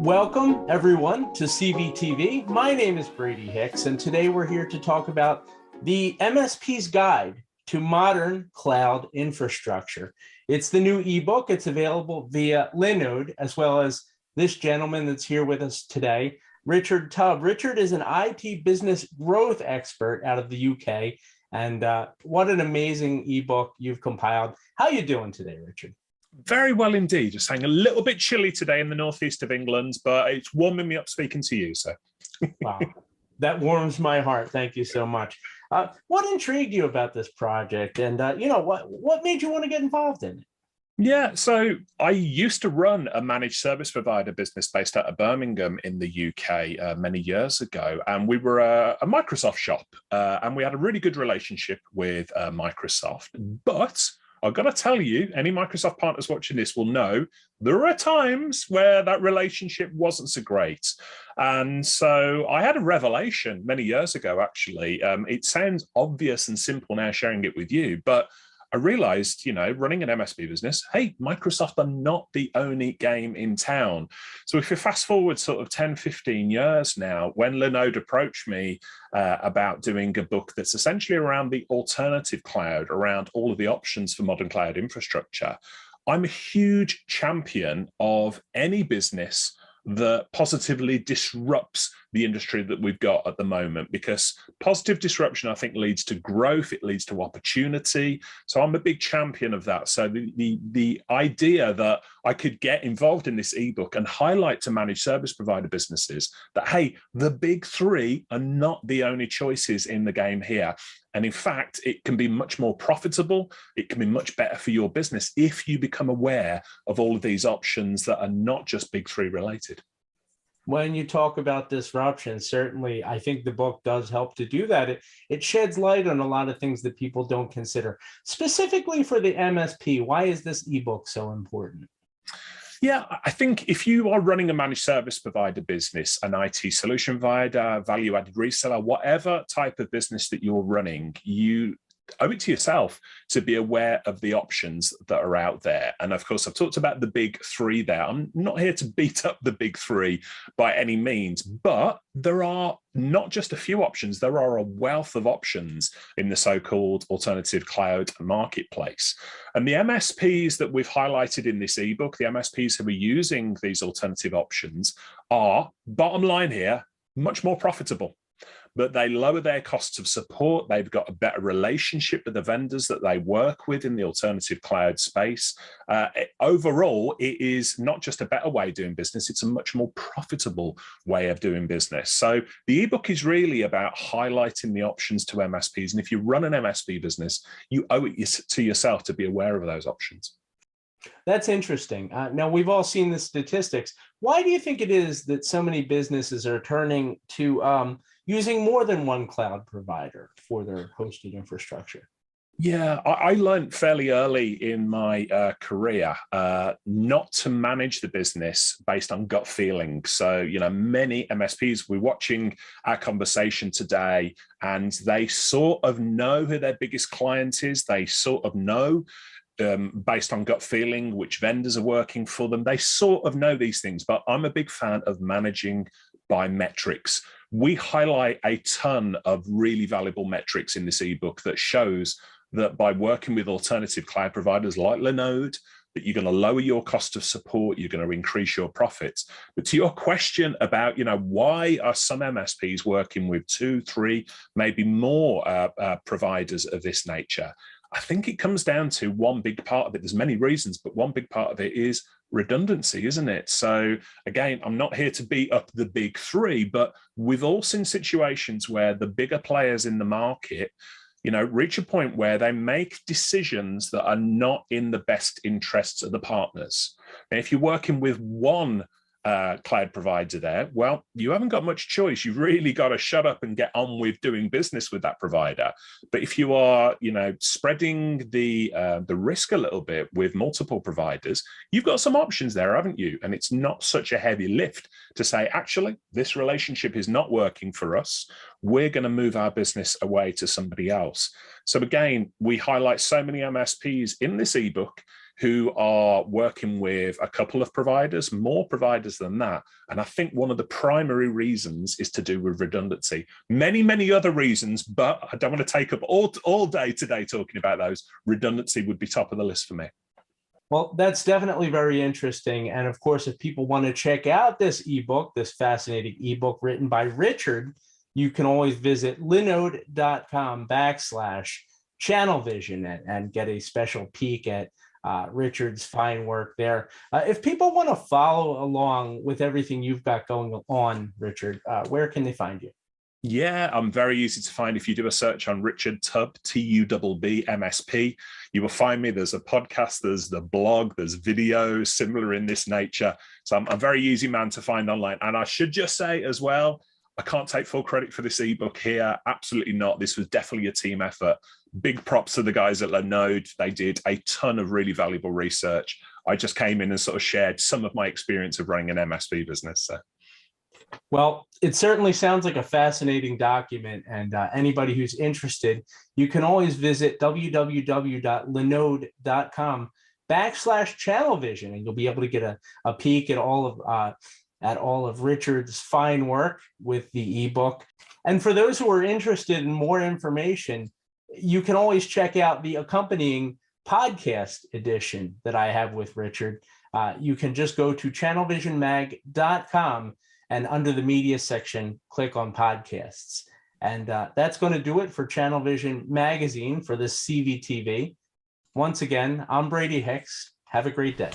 Welcome, everyone, to CVTV. My name is Brady Hicks, and today we're here to talk about the MSP's Guide to Modern Cloud Infrastructure. It's the new ebook. It's available via Linode, as well as this gentleman that's here with us today, Richard Tubb. Richard is an IT business growth expert out of the UK, and what an amazing ebook you've compiled. How are you doing today, Richard? Very well indeed. Just saying a little bit chilly today in the northeast of England, but it's warming me up speaking to you. So, wow, that warms my heart. Thank you so much. What intrigued you about this project, and what made you want to get involved in it? Yeah, so I used to run a managed service provider business based out of Birmingham in the UK many years ago, and we were a Microsoft shop, and we had a really good relationship with Microsoft, but I've got to tell you, any Microsoft partners watching this will know there are times where that relationship wasn't so great. And so I had a revelation many years ago, actually. It sounds obvious and simple now sharing it with you, but I realized, running an MSP business, hey, Microsoft are not the only game in town. So if you fast forward sort of 10, 15 years now, when Linode approached me about doing a book that's essentially around the alternative cloud, around all of the options for modern cloud infrastructure, I'm a huge champion of any business that positively disrupts the industry that we've got at the moment, because positive disruption, I think, leads to growth, it leads to opportunity. So I'm a big champion of that. So the idea that I could get involved in this ebook and highlight to managed service provider businesses that, hey, the big three are not the only choices in the game here. And in fact, it can be much more profitable. It can be much better for your business if you become aware of all of these options that are not just big three related. When you talk about disruption, certainly, I think the book does help to do that. It sheds light on a lot of things that people don't consider. Specifically for the MSP, why is this ebook so important? Yeah, I think if you are running a managed service provider business, an IT solution provider, value-added reseller, whatever type of business that you're running, you owe it to yourself to be aware of the options that are out there. And of course, I've talked about the big three there. I'm not here to beat up the big three by any means, but there are not just a few options, there are a wealth of options in the so-called alternative cloud marketplace. And the MSPs that we've highlighted in this ebook, the MSPs who are using these alternative options are, bottom line here, much more profitable. But they lower their costs of support. They've got a better relationship with the vendors that they work with in the alternative cloud space. Overall, it is not just a better way of doing business, it's a much more profitable way of doing business. So the ebook is really about highlighting the options to MSPs. And if you run an MSP business, you owe it to yourself to be aware of those options. That's interesting. Now, we've all seen the statistics. Why do you think it is that so many businesses are turning to using more than one cloud provider for their hosted infrastructure? Yeah, I learned fairly early in my career not to manage the business based on gut feeling. So, many MSPs, we're watching our conversation today, and they sort of know who their biggest client is. They sort of know based on gut feeling which vendors are working for them. They sort of know these things, but I'm a big fan of managing by metrics. We highlight a ton of really valuable metrics in this ebook that shows that by working with alternative cloud providers like Linode, that you're going to lower your cost of support, you're going to increase your profits. But to your question about, why are some MSPs working with 2, 3, maybe more providers of this nature? I think it comes down to one big part of it. There's many reasons, but one big part of it is redundancy, isn't it? So again, I'm not here to beat up the big three, but we've all seen situations where the bigger players in the market, reach a point where they make decisions that are not in the best interests of the partners. And if you're working with one cloud provider there, well, you haven't got much choice. You've really got to shut up and get on with doing business with that provider. But if you are, spreading the risk a little bit with multiple providers, you've got some options there, haven't you? And it's not such a heavy lift to say, actually, this relationship is not working for us. We're going to move our business away to somebody else. So again, we highlight so many MSPs in this ebook who are working with a couple of providers, more providers than that. And I think one of the primary reasons is to do with redundancy. Many, many other reasons, but I don't want to take up all day today talking about those. Redundancy would be top of the list for me. Well, that's definitely very interesting. And of course, if people want to check out this ebook, this fascinating ebook written by Richard, you can always visit linode.com/ChannelVision and get a special peek at Richard's fine work there. If people want to follow along with everything you've got going on, Richard, where can they find you? Yeah, I'm very easy to find. If you do a search on Richard Tubb, Tubb, MSP, you will find me. There's a podcast, there's the blog, there's videos similar in this nature. So I'm a very easy man to find online. And I should just say as well, I can't take full credit for this ebook here. Absolutely not. This was definitely a team effort. Big props to the guys at Linode. They did a ton of really valuable research. I just came in and sort of shared some of my experience of running an MSP business. So. Well, it certainly sounds like a fascinating document, and anybody who's interested, you can always visit www.linode.com/ChannelVision, and you'll be able to get a peek at all of Richard's fine work with the ebook. And for those who are interested in more information, you can always check out the accompanying podcast edition that I have with Richard. You can just go to channelvisionmag.com and under the media section, click on podcasts. And that's going to do it for Channel Vision Magazine for this CVTV. Once again, I'm Brady Hicks. Have a great day.